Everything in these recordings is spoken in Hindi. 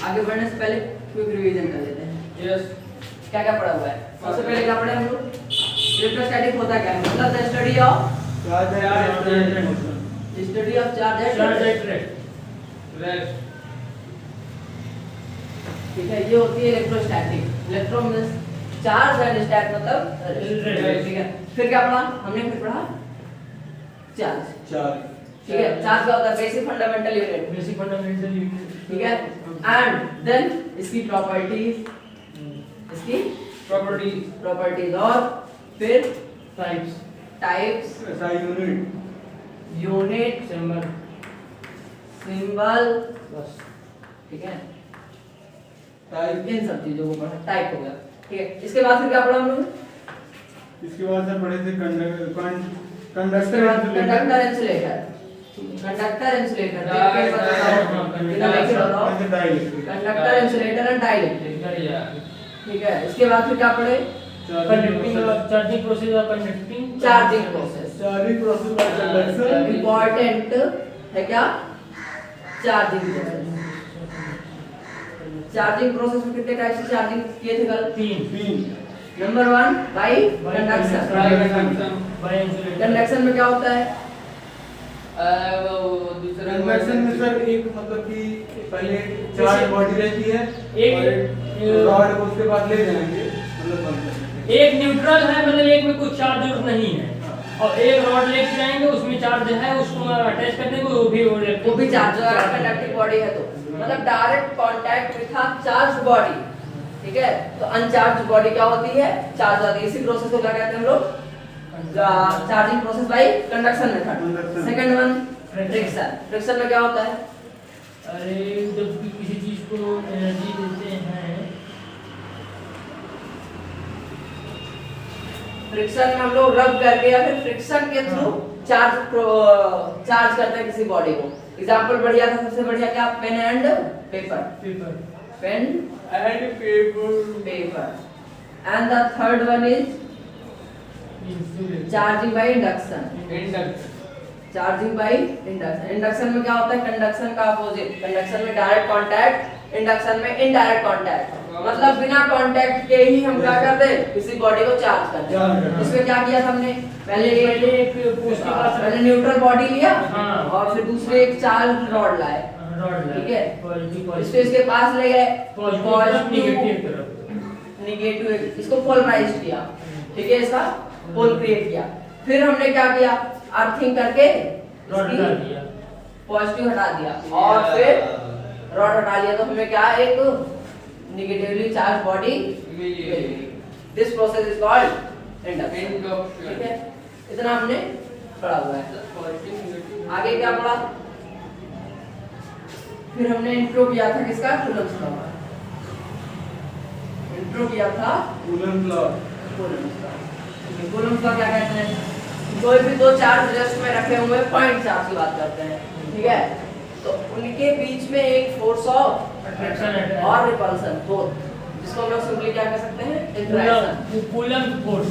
आगे बढ़ने से पहले क्विक रिवीजन कर लेते हैं। यस। क्या क्या पढ़ा हुआ है? सबसे पहले क्या पढ़े हम लोग? इलेक्ट्रोस्टैटिक होता क्या है? मतलब the study of charge and motion. Study of charge and rest. ठीक है, ये होती है electrostatic. Electro means charge and stat मतलब रेस्ट। ठीक है, फिर क्या पढ़ा हमने? फिर पढ़ा चार्ज। ठीक है, चार्ज क्या होता है? Basic fundamental unit. ठीक है, एंड देन इसकी प्रॉपर्टीज, प्रॉपर्टीज और फिर टाइप्स यूनिट सिंबल। ठीक है, इन सब चीजों को पढ़ा। टाइप हो गया। ठीक है, इसके बाद फिर क्या पढ़ा हम लोग? इसके बाद से पढ़े थे conductor conductor insulator. Conductor insulator conductor insulator and dielectric. ठीक है, इसके बाद फिर क्या पढ़े? चार्जिंग प्रोसेस और कंडक्टिंग चार्जिंग प्रोसेस इंपॉर्टेंट है। क्या? Charging process. चार्जिंग प्रोसेस में कितने टाइप से चार्जिंग किए थे कल? 3। Number 1 bye conduction. कंडक्शन में क्या होता है? दूसरा कंडक्शन में सर एक मतलब कि पहले चार्ज बॉडी रहती है, एक रॉड को उसके बाद ले जाएंगे, मतलब एक न्यूट्रल है, मतलब एक में कुछ चार्ज नहीं है, और एक रॉड लेके जाएंगे उसमें चार्ज है, उसको अटैच कर देंगे, वो भी चार्ज होगा। कंडक्टिव बॉडी है तो मतलब direct contact with a charge body. ठीक है, तो अनचार्ज बॉडी क्या होती है? चार्ज होती है। इसी प्रोसेस को क्या कहते हैं हम लोग? Charging process by conduction method. Second one friction. Friction में क्या होता है? अरे जब किसी चीज को एनर्जी देते हैं, फ्रिक्शन में हम लोग रब करके या फिर फ्रिक्शन के थ्रू चार्ज करते हैं किसी बॉडी को। एग्जांपल बढ़िया था, सबसे बढ़िया क्या? Pen and paper. Pen and paper. And the third one is charging by induction. Charging by induction. Induction में क्या होता है? कंडक्शन का अपोजिट। कंडक्शन में डायरेक्ट कांटेक्ट, इंडक्शन में इनडायरेक्ट कांटेक्ट। मतलब बिना कांटेक्ट के ही हम क्या करते हैं? किसी बॉडी को चार्ज करते हैं। इसमें क्या किया था हमने? पहले न्यूट्रल बॉडी लिया और फिर दूसरे एक चार्ज रॉड लाए। ठीक है, इसके पास ले गए नेगेटिव, इसको पोलराइज किया। ठीक है, इसका पोल क्रिएट किया। फिर हमने क्या किया? अर्थिंग करके पॉजिटिव हटा दिया और फिर रॉड हटा लिया, तो हमें क्या? एक नेगेटिवली चार्ज बॉडी मिली। This process is called induction. ठीक है, इतना हमने पढ़ा हुआ है। आगे क्या पढ़ा? फिर हमने इंट्रो किया था किसका? Coulomb's law. इंट्रो किया था कूलम्ब्स लॉ। कूलम्ब्स लॉ क्या कहते हैं? कोई भी दो चार्ज रेस्ट में रखे हुए पॉइंट चार्ज की बात करते हैं। ठीक है, तो उनके बीच में एक फोर्स ऑफ अट्रैक्शन और रिपल्सन, बोथ, जिसको हम लोग सिंपली क्या कह सकते हैं? इंटरैक्शन। कूलम्ब फोर्स,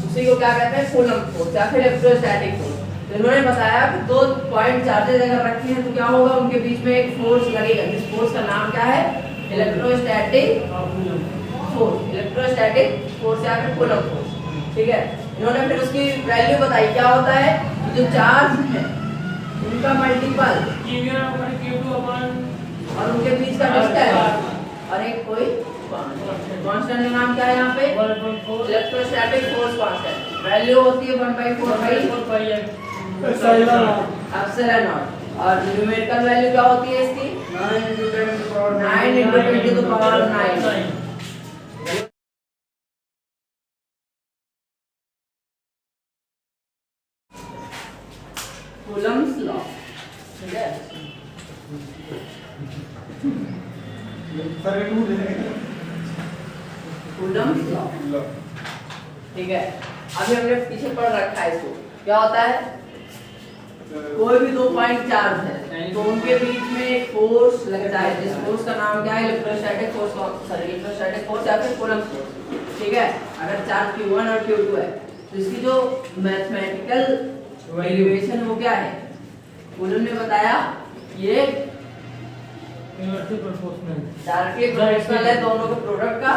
उसी को क्या कहते हैं? कूलम्ब फोर्स या फिर इलेक्ट्रोस्टैटिक फोर्स। तो इन्होंने बताया कि दो पॉइंट चार्जेस अगर रखे हैं तो क्या होगा? उनके बीच में एक फोर्स लगेगा। इस फोर्स का नाम क्या है? Electrostatic force. इलेक्ट्रोस्टैटिक फोर्स या फिर कूलम्ब फोर्स। ठीक है, इन्होंने फिर उसकी वैल्यू बताई। क्या होता है? जो चार्ज है उनका मल्टीपल और उनके बीच का डिस्टेंस और एक कोई कांस्टेंट का नाम क्या है यहाँ पे? Electrostatic force constant. वैल्यू होती है 1/4 एप्सिलॉन नॉट। और न्यूमेरिकल वैल्यू क्या होती है इसकी? 9 × 10⁹ कूलम्ब्स लॉ। ठीक है, कूलम्ब्स लॉ। ठीक है, अभी हमने पीछे पढ़ रखा है इसको। क्या होता है? कोई भी दो पॉइंट चार्ज है तो उनके बीच में एक फोर्स लगता है, जिस फोर्स का नाम क्या है? Electrostatic force. इलेक्ट्रोस्टैटिक फोर्स या फिर कूलम्ब फोर्स। ठीक है, अगर चार्ज Q1 और Q2 है तो इसकी जो मैथमेटिकल वैल्यूएशन वो क्या है? कूलम्ब ने बताया ये इनवर्सली प्रोपोर्शनल डायरेक्टली प्रोपोर्शनल है दोनों के प्रोडक्ट का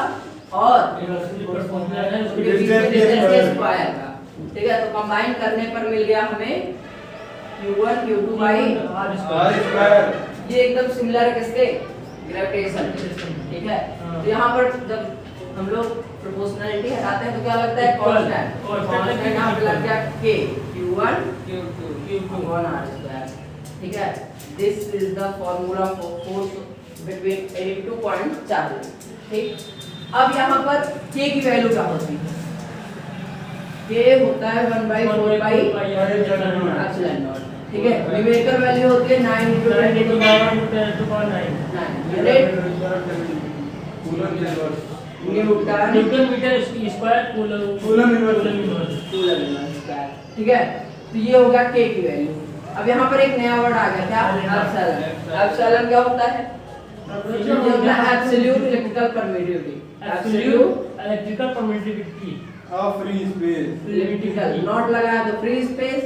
और इनवर्सली प्रोपोर्शनल है उसके बीच में डिस्टेंस स्क्वायर का। ठीक है, तो कंबाइन करने पर मिल गया हमें q1 q2 by r r square square. ये एकदम सिमिलर है किसके, ग्रेविटेशन। ठीक है, तो यहाँ पर जब हम लोग प्रोपोर्शनलिटी हटाते हैं तो क्या लगता है, कांस्टेंट। कांस्टेंट यहाँ पे लग गया k q1 q2 1 r square. ठीक है, this is the formula for force between any two point charges. ठीक, अब यहाँ पर k की वैल्यू क्या होती है, k होता है 1/4 पाई एप्सिलॉन नॉट। ठीक है, न्यूमेरिकल वैल्यू होती है 9 × 10 to the power 9 unit newton metre square coulomb inverse. Square. ठीक है, तो ये होगा k की वैल्यू। अब यहाँ पर एक नया वर्ड आ गया, क्या, एप्सिलॉन। एप्सिलॉन क्या होता है, ये होता है absolute electrical permittivity. Absolute electrical permittivity of free space. Electrical not लगाया तो free space,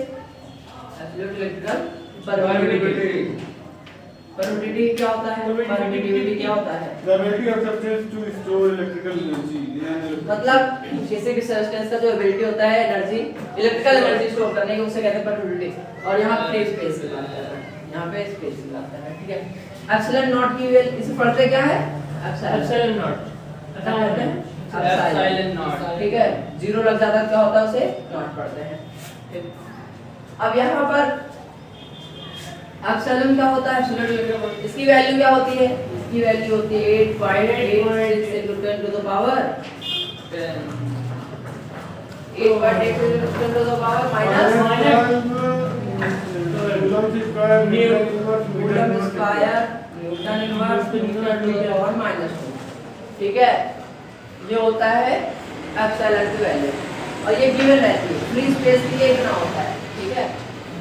absolute electrical permittivity. Permittivity क्या होता है, परमिटिविटी क्या होता है, The ability of substance to store electrical energy। मतलब किसी भी सब्सटेंस का जो एबिलिटी होता है एनर्जी, इलेक्ट्रिकल एनर्जी स्टोर करने की, उसे कहते हैं परमिटिविटी। और यहाँ फ्री स्पेस की बात कर रहे हैं, यहाँ पे स्पेस की बात कर रहे हैं। ठीक है, एप्सिलॉन नॉट की वैल्यू इसे पढ़ते क्या है, एप्सिलॉन नॉट क्या पढ़ते हैं, एप्सिलॉन नॉट। ठीक है, जीरो लग जाता है क्या होता है, उसे नॉट पढ़ते हैं। ठीक, अब यहाँ पर एप्सिलॉन क्या होता है, एप्सिलॉन इसकी वैल्यू क्या होती है, इसकी वैल्यू होती है 8.86 into 10 to the power 10। 8.86 into 10 to the power minus coulomb square newton inverse metre to the power -2। ठीक है, ये होता है एप्सिलॉन की वैल्यू और ये गिवन रहती है। फ्री स्पेस के लिए इतना होता है। ठीक है,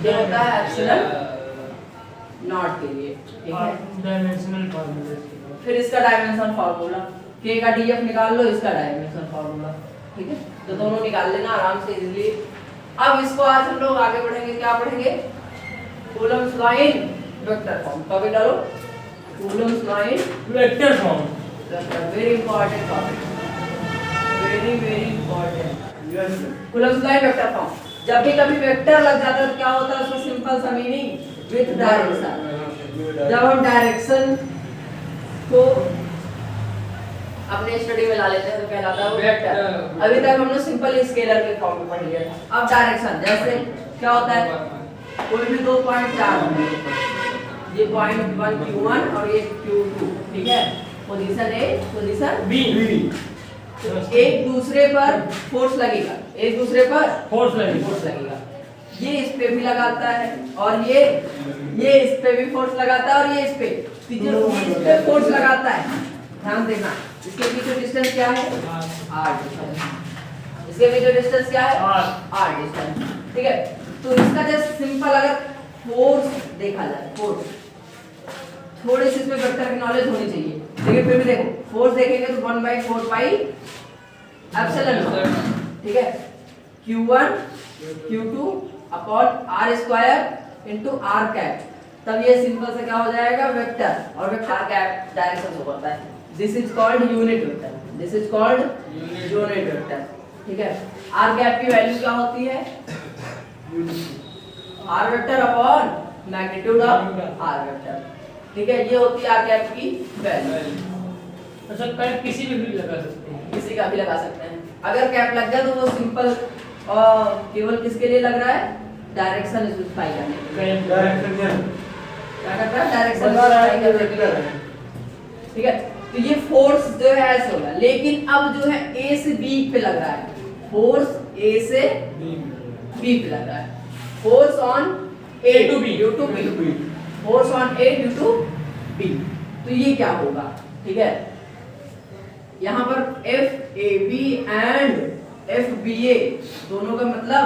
ये होता है एप्सिलॉन नॉट के लिए। ठीक है, डायमेंशनल फार्मूला। फिर इसका डायमेंशन फार्मूला, k का df निकाल लो, इसका डायमेंशन फार्मूला। ठीक है, तो दोनों निकाल लेना आराम से इजीली। अब इसको आज हम लोग आगे बढ़ेंगे, क्या पढ़ेंगे, Coulomb's line vector form. Topic डालो, Coulomb's line vector form. Very important topic, very important. Yes। Coulomb's line vector form. जब भी कभी वेक्टर लग जाता है तो क्या होता है, उसका सिंपल सा मीनिंग विद डायरेक्शन। जब हम डायरेक्शन को अपने स्टडी में ला लेते हैं तो कहलाता है वो वेक्टर। अभी तक हमने सिंपल स्केलर के फॉर्म में पढ़ लिया था। अब डायरेक्शन, जैसे क्या होता है, कोई भी दो पॉइंट चार्ज, ये पॉइंट 1 q1 और ये q2। ठीक है, पोजीशन A पोजीशन B। एक दूसरे पर फोर्स लगेगा, एक दूसरे पर फोर्स लगेगा। ये इस पे भी लगाता है और ये इस पे भी फोर्स लगाता है और ये इस पे, जो इस पे फोर्स लगाता है, ध्यान देना, इसके बीच में डिस्टेंस क्या है, r डिस्टेंस। इसके बीच में डिस्टेंस क्या है, r डिस्टेंस। ठीक है, तो इसका जस्ट सिंपल अगर फोर्स देखा जाए, फोर्स थोड़े से इसमें वेक्टर की नॉलेज होनी चाहिए, लेकिन फिर भी देखो फोर्स देखेंगे तो 1/4 पाई एप्सिलॉन नॉट। ठीक है, q1 q2 upon r square into r cap. तब ये सिंपल से क्या हो जाएगा, वेक्टर, और वेक्टर कैप डायरेक्शन से होता है। This is called unit vector, this is called unit vector. ठीक है, r कैप की वैल्यू क्या होती है, r vector upon magnitude of r vector. ठीक है, ये होती है r कैप की वैल्यू। अच्छा, कैप किसी भी लगा सकते हैं, किसी का भी लगा सकते हैं। अगर कैप लग जाए तो वो सिंपल और केवल किसके लिए लग रहा है, डायरेक्शन स्पेसिफाई करने के लिए। डायरेक्शन क्या करता है, डायरेक्शन स्पेसिफाई करने के लिए। ठीक है, तो ये फोर्स जो है ऐसे होगा, लेकिन अब जो है A से B पे लग रहा है, फोर्स A से B पे लग रहा है। Force on A to B, due to B, force on A due to B। तो ये क्या होगा, ठीक है, यहाँ पर FAB एंड FBA दोनों का मतलब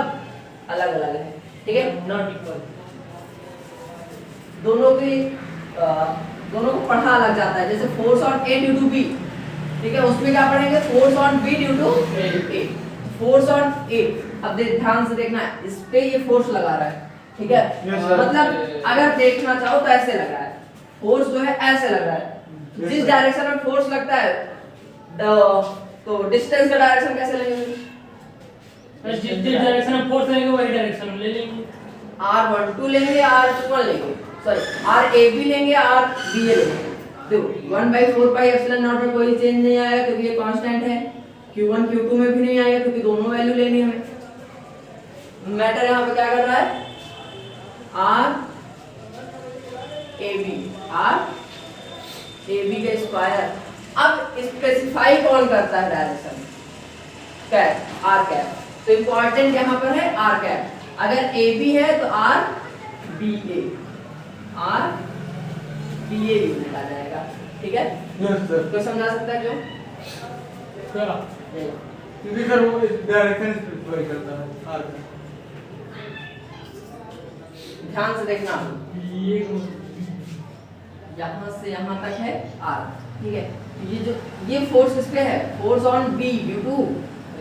अलग अलग है। ठीक है, नॉट इक्वल, दोनों को पढ़ा अलग जाता है। जैसे force on A due to B, ठीक है, उसमें क्या पढ़ेंगे, force on B due to A। Force on A, अब ध्यान से देखना है, इस पे ये फोर्स लगा रहा है। ठीक है, Yes, sir। मतलब अगर देखना चाहो तो ऐसे लगा है, फोर्स जो है ऐसे लग रहा है, जिस डायरेक्शन में फोर्स लगता है तो डिस्टेंस का डायरेक्शन कैसे लेंगे? जिस डायरेक्शन में फोर्स लेंगे वही डायरेक्शन में ले लेंगे। R12 लेंगे, R21 लेंगे, सॉरी RAB लेंगे, RBA लेंगे। देखो 1/4 पाई एप्सिलॉन नॉट में कोई चेंज नहीं आएगा क्योंकि ये कांस्टेंट है। Q1 Q2 में भी नहीं आएगा क्योंकि दोनों वैल्यू लेनी है हमें। मैटर यहाँ पे क्या कर रहा है? RAB का स्क्वायर। अब स्पेसिफाई कौन करता है डायरेक्शन? Cap, R cap. तो इंपॉर्टेंट यहाँ पर है R कैप। अगर AB है तो RBA यूनिट आ जाएगा। ठीक है, यस सर। कोई समझा सकता है क्यों? क्या? क्योंकि सर वो डायरेक्शन स्पेसिफाई करता है आर का। ध्यान से देखना, ये यहाँ से यहाँ तक है R। ठीक है, ये फोर्स किस पे है? Force on B due to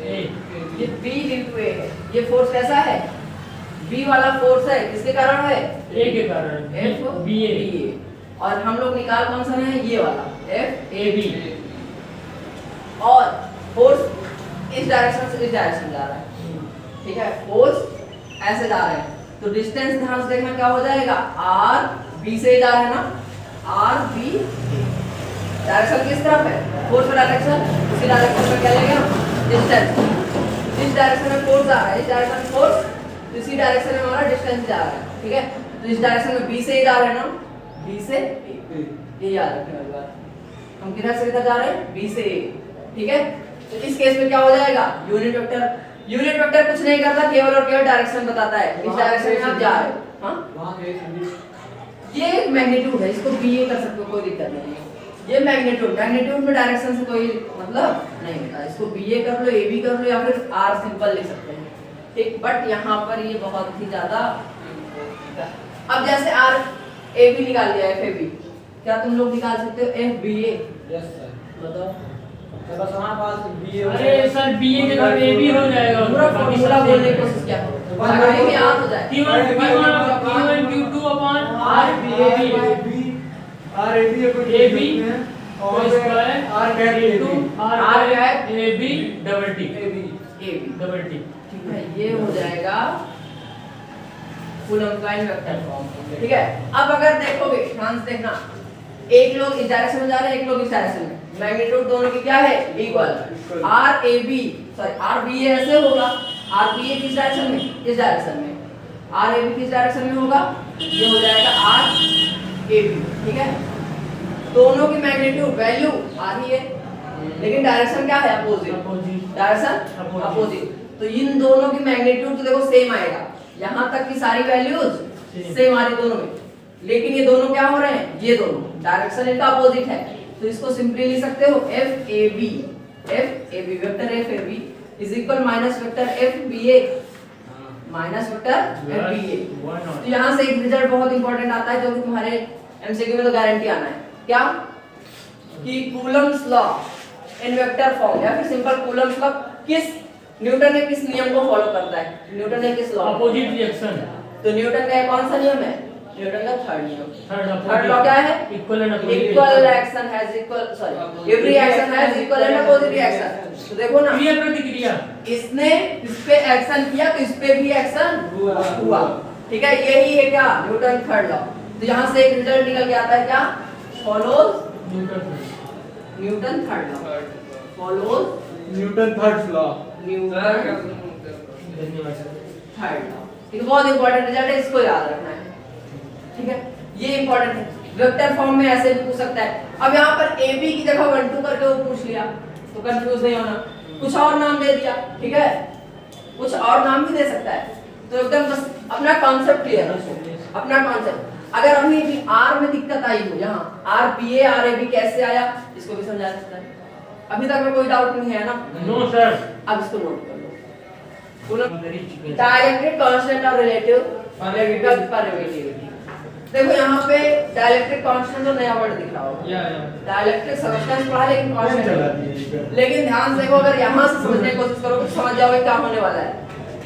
ये B ड्यू टू A है। ये फोर्स कैसा है? B वाला फोर्स है, किसके कारण है? A के कारण, FBA। और हम लोग निकाल कौन सा है? ये वाला FAB। और फोर्स इस डायरेक्शन से इस डायरेक्शन जा रहा है। ठीक है, फोर्स ऐसे जा रहे हैं तो डिस्टेंस ध्यान से देखना क्या हो जाएगा? RB से जा रहा है ना, RB। डायरेक्शन किस तरफ है? फोर्स का डायरेक्शन, उसी डायरेक्शन में क्या लेंगे हम? डिस्टेंस। इस डायरेक्शन में फोर्स आ रहा है, इस डायरेक्शन में फोर्स, इसी डायरेक्शन में हमारा डिस्टेंस जा रहा है। ठीक है, तो इस डायरेक्शन में B से ही जा रहे हैं ना, B से A। ये याद रखने वाली बात। हम किधर से किधर जा रहे हैं? B से A। ठीक है, तो इस केस में क्या हो जाएगा? यूनिट वेक्टर कुछ नहीं करता, केवल और केवल डायरेक्शन बताता है, इस डायरेक्शन में आप जा रहे हो। हाँ, वहां पे ये एक मैग्नीट्यूड है, इसको BA कर सकते हो, कोई दिक्कत नहीं है। ये मैग्नीट्यूड में डायरेक्शन से कोई मतलब नहीं होता। इसको BA कर लो, AB कर लो, या फिर R सिंपल लिख सकते हैं। ठीक, बट यहाँ पर ये बहुत ही ज्यादा। अब जैसे RAB निकाल लिया, FAB, क्या तुम लोग निकाल सकते हो FBA? Yes sir. बताओ। तो बस हमारे पास BA अरे सर BA के साथ AB हो जाएगा। पूरा फॉर्मूला बोलने की कोशिश क्या करो, लगाने में याद हो जाए। Q1 Q2 upon RAB AB और square R cap into R cap AB double T AB। Double T। ठीक है, ये हो जाएगा कूलम्ब का वेक्टर फॉर्म। ठीक है, अब अगर देखोगे, ध्यान से देखना, एक लोग इस डायरेक्शन में जा रहे हैं, एक लोग इस डायरेक्शन में, मैग्नीट्यूड दोनों की क्या है? इक्वल। RBA ऐसे होगा, RBA किस डायरेक्शन में? इस डायरेक्शन में। RAB किस डायरेक्शन में होगा? ये हो जाएगा RAB। ठीक है, दोनों की मैग्नीट्यूड वैल्यू आ रही है, लेकिन डायरेक्शन क्या है? अपोजिट। Direction opposite. तो इन दोनों की मैग्नीट्यूड तो देखो सेम आएगा, यहाँ तक की सारी वैल्यूज सेम आ रही दोनों में, लेकिन ये दोनों क्या हो रहे हैं? ये दोनों डायरेक्शन इनका अपोजिट है, तो इसको सिंपली लिख सकते हो FAB vector FAB is equal minus vector FBA minus vector FBA। तो यहाँ से एक रिजल्ट बहुत इंपॉर्टेंट आता है जो कि तुम्हारे MCQ में तो गारंटी आना है। क्या? कि Coulomb's law in vector form, या फिर सिंपल कूलम्ब्स लॉ न्यूटन ने किस नियम को फॉलो करता है? न्यूटन ने किस लॉ? Opposite reaction. तो न्यूटन का कौन सा नियम है? न्यूटन का थर्ड नियम। थर्ड लॉ क्या है? Equal and opposite. Equal action has equal, sorry, every action has equal and opposite reaction. तो देखो ना, क्रिया प्रतिक्रिया, इसने इस पे एक्शन किया तो इस पे भी एक्शन हुआ। ठीक है, यही है क्या? Newton third law. तो यहाँ से एक रिजल्ट निकल के आता है क्या? Follows Newton third law. Follows Newton third law. Newton धन्यवाद सर। Third law. ये बहुत इंपॉर्टेंट रिजल्ट है, इसको याद रखना है। ठीक है, ये इंपॉर्टेंट है, वेक्टर फॉर्म में ऐसे भी पूछ सकता है। अब यहाँ पर AB की जगह 1 2 करके वो पूछ लिया तो कंफ्यूज नहीं होना, कुछ और नाम दे दिया। ठीक है, कुछ और नाम भी दे सकता है, तो एकदम बस अपना कॉन्सेप्ट क्लियर रखो, अपना कॉन्सेप्ट। अगर अभी भी R में दिक्कत आई हो, यहाँ RBA RAB कैसे आया, इसको भी समझा सकता है। अभी तक में कोई डाउट नहीं है ना? No sir. अब इसको नोट कर लो। डाइलेक्ट्रिक कांस्टेंट और रिलेटिव परमिटिविटी। देखो यहाँ पे डाइलेक्ट्रिक कांस्टेंट तो नया वर्ड दिख रहा होगा, डाइलेक्ट्रिक सब्सटेंस पढ़ा लेकिन कांस्टेंट। लेकिन ध्यान से देखो, अगर यहाँ से समझने की कोशिश करोगे तो समझ जाओगे क्या होने वाला है।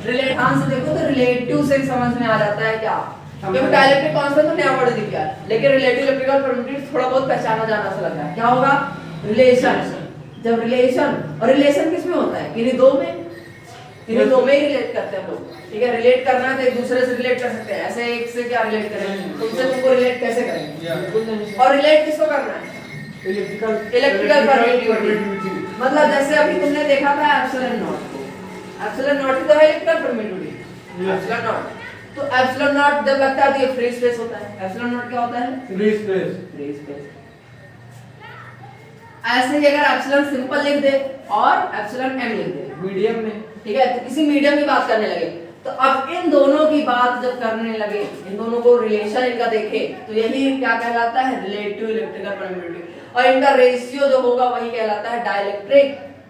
ध्यान से देखो तो रिलेटिव से समझ में आ जाता है क्या? क्योंकि डाइलेक्ट्रिक कांस्टेंट तो नया वर्ड दिख गया, लेकिन रिलेटिव इलेक्ट्रिकल परमिटिविटी थोड़ा बहुत पहचाना जाना सा लग रहा है। क्या होगा? रिलेशन। जब रिलेशन, और रिलेशन किस में होता है? किन्हीं दो में, किन्हीं दो में ही रिलेट करते हैं हम लोग, ठीक है। रिलेट करना है तो एक दूसरे से रिलेट कर सकते हैं, ऐसे एक से क्या रिलेट करेंगे, तुमसे तुमको रिलेट कैसे करेंगे? और रिलेट किसको करना है? Electrical permittivity. मतलब जैसे अभी तुमने देखा था एप्सिलॉन नॉट को, एप्सिलॉन नॉट ही तो है इलेक्ट्रिकल परमिटिविटी, एप्सिलॉन नॉट। तो एप्सिलॉन नॉट जब लगता है तो ये फ्री स्पेस होता है। एप्सिलॉन नॉट क्या होता है? Free space. Free space. ऐसे ही अगर एप्सिलॉन सिंपल लिख दे और एप्सिलॉन एम लिख दे मीडियम में, ठीक है, तो किसी मीडियम की बात करने लगे, तो अब इन दोनों की बात जब करने लगे, इन दोनों को रिलेशन इनका देखे, तो यही क्या कहलाता है? Relative electrical permittivity. और इनका रेशियो जो होगा वही कहलाता है डाइलेक्ट्रिक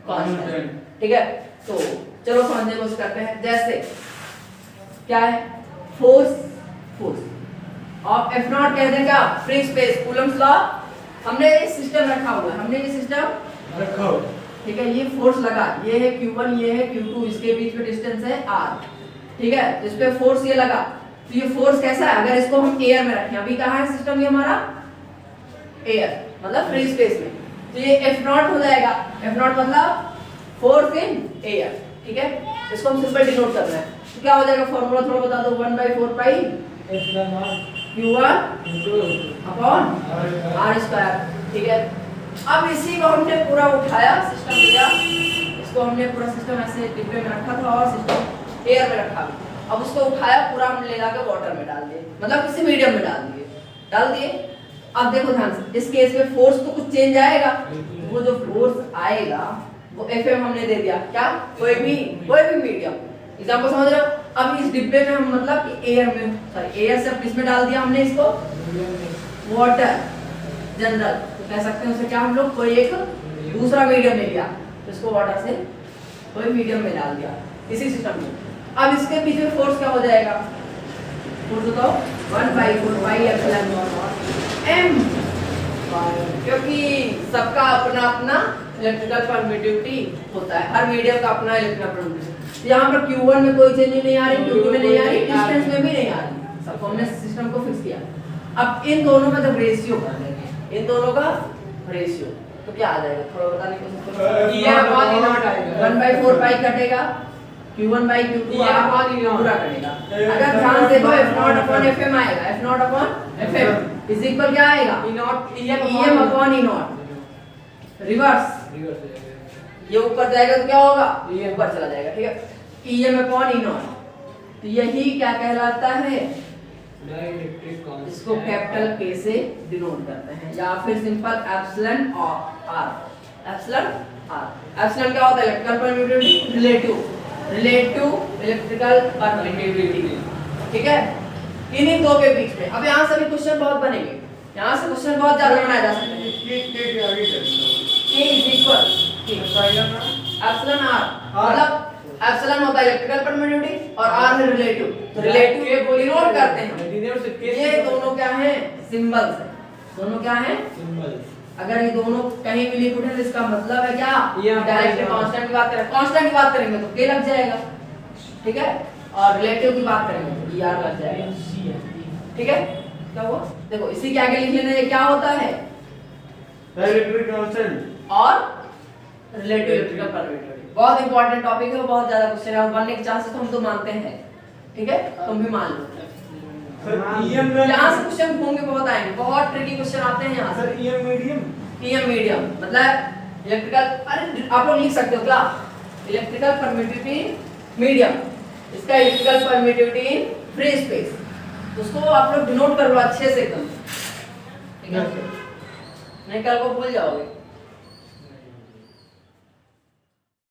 कांस्टेंट, ठीक है। तो चलो समझने की कोशिश करते हैं। जैसे क्या है? फोर्स, फोर्स और एफ नॉट कहते हैं क्या? Free space, Coulomb's law. हमने ये सिस्टम रखा हुआ है, हमने ये सिस्टम रखा हुआ, ठीक है। ये फोर्स लगा, ये है Q1, ये है Q2, इसके बीच में डिस्टेंस है R, ठीक है। तो इस पे फोर्स ये लगा, तो ये फोर्स कैसा है? अगर इसको हम एयर में रखें, अभी कहाँ है सिस्टम ये हमारा? एयर, मतलब फ्री स्पेस में, तो ये F नॉट हो जाएगा। F नॉट मतलब फोर्स इन एयर, ठीक है। इसको हम सिंपल डिनोट कर रहे हैं, तो क्या हो जाएगा? फॉर्मूला थोड़ा बता दो। 1/4 पाई Q1 अपॉन R स्क्वायर, ठीक है। अब इसी को हमने पूरा उठाया, सिस्टम लिया, इसको हमने पूरा सिस्टम ऐसे डिब्बे में रखा था और सिस्टम एयर में रखा। अब उसको उठाया पूरा, हमने ले जाकर वाटर में डाल दिए, मतलब किसी मीडियम में डाल दिए। अब देखो ध्यान से, इस केस में फोर्स तो कुछ चेंज आएगा, वो जो फोर्स आएगा वो Fm हमने दे दिया, क्या? कोई भी मीडियम। एग्जांपल समझ रहे हो? अब इस डिब्बे में हम मतलब कि एयर में, सॉरी एयर से किसमें डाल दिया हमने इसको? वाटर, जनरल तो कह सकते हैं उसे क्या हम लोग? कोई एक दूसरा मीडियम ले लिया, तो इसको वाटर से कोई मीडियम में डाल दिया इसी सिस्टम में। अब इसके बीच में फोर्स क्या हो जाएगा? फोर्स बताओ। 1/4 पाई एप्सिलॉन नॉट m, क्योंकि सबका अपना अपना इलेक्ट्रिकल परमिटिविटी होता है, हर मीडियम का अपना इलेक्ट्रिकल परमिटिविटी। यहाँ पर Q1 में कोई चेंज नहीं आ रही, Q2 में नहीं आ रही, डिस्टेंस में भी नहीं आ रही, सबको हमने सिस्टम को फिक्स किया। अब इन दोनों का जब रेशियो कर देंगे, इन दोनों का रेशियो, तो क्या आ जाएगा? थोड़ा बताने की कोशिश करो। 1/4 पाई कटेगा, Q1 by Q2 पूरा कटेगा। अगर ध्यान से देखो F नॉट अपॉन Fm आएगा, F not upon Fm is equal क्या आएगा? Em upon E not, reverse, ये ऊपर जाएगा तो क्या होगा? ऊपर चला जाएगा, ठीक है। Em अपॉन E नॉट, तो यही क्या कहलाता है? इसको कैपिटल K से डिनोट करते हैं, या फिर simple epsilon R, epsilon R। Epsilon क्या होता है? Electrical permittivity, relative electrical permittivity, ठीक है। इन्हीं दो के बीच में। अब यहाँ से भी क्वेश्चन बहुत बनेंगे, यहाँ से क्वेश्चन बहुत ज्यादा बनाया जा सकता है। K is equal epsilon R, मतलब एप्सिलॉन होता है इलेक्ट्रिकल परमिटिविटी और R है रिलेटिव, तो रिलेटिव को डिनोट करते हैं। ये दोनों क्या हैं? सिंबल्स हैं। दोनों क्या हैं? सिंबल्स। अगर ये दोनों कहीं भी लिखते हैं तो इसका मतलब है क्या? डायरेक्ट कांस्टेंट की बात करें, कांस्टेंट की बात करेंगे तो K लग जाएगा, ठीक है, और रिलेटिव की बात करेंगे तो ER लग जाएगा, ठीक है। क्या हुआ? देखो इसी के आगे लिख लेना, ये क्या होता है? डायरेक्ट्रिक कांस्टेंट और रिलेटिव इलेक्ट्रिकल परमिटिविटी। बहुत इंपॉर्टेंट टॉपिक है, बहुत ज्यादा क्वेश्चन है और बनने के चांसेस तो हम तो मानते हैं, ठीक है, तुम भी मान लो। यहाँ से क्वेश्चन होंगे, बहुत आएंगे, बहुत ट्रिकी क्वेश्चन आते हैं यहाँ से। EM मीडियम मतलब इलेक्ट्रिकल, अरे आप लोग लिख सकते हो क्या? इलेक्ट्रिकल परमिटिविटी मीडियम, इसका इलेक्ट्रिकल परमिटिविटी फ्री स्पेस, उसको आप लोग डिनोट कर लो अच्छे से एकदम, ठीक है, नहीं कल को भूल जाओगे।